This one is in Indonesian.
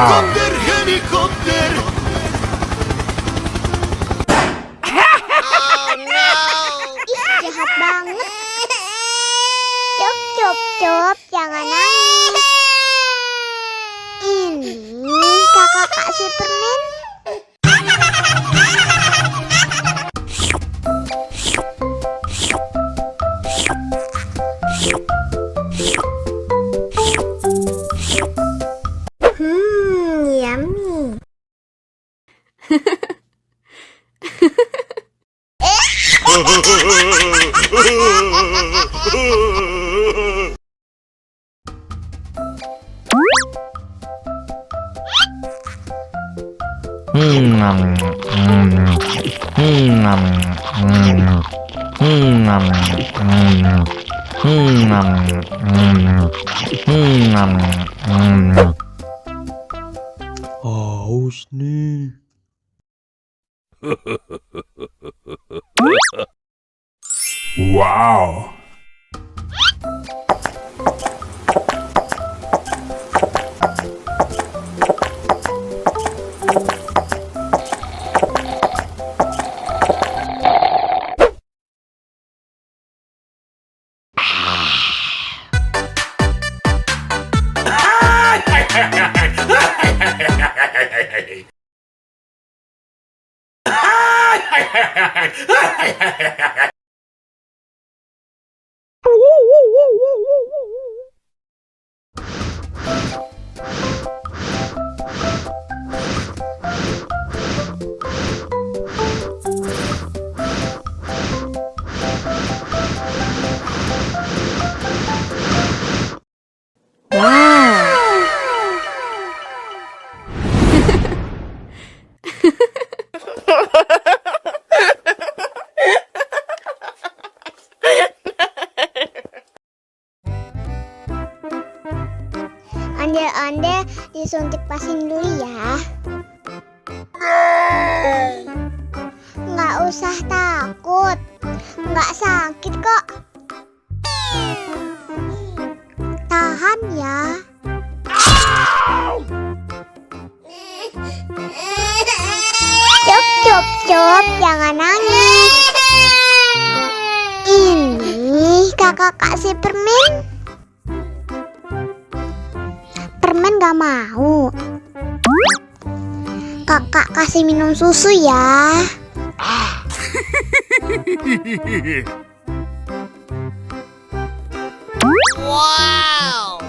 Helikopter, helikopter. Ih, jahat banget. Cop, cop, cop, jangan nangis. Ini kakak kasih permen. Yummy. Haus nih. Wow. Ondel-ondel disuntik vaksin dulu ya. Nggak usah takut, nggak sakit kok. Tahan ya. Cop, cop, cop, jangan nangis. Ini kakak kasih permen. Permen gak mau. Kakak kasih minum susu ya. Wow.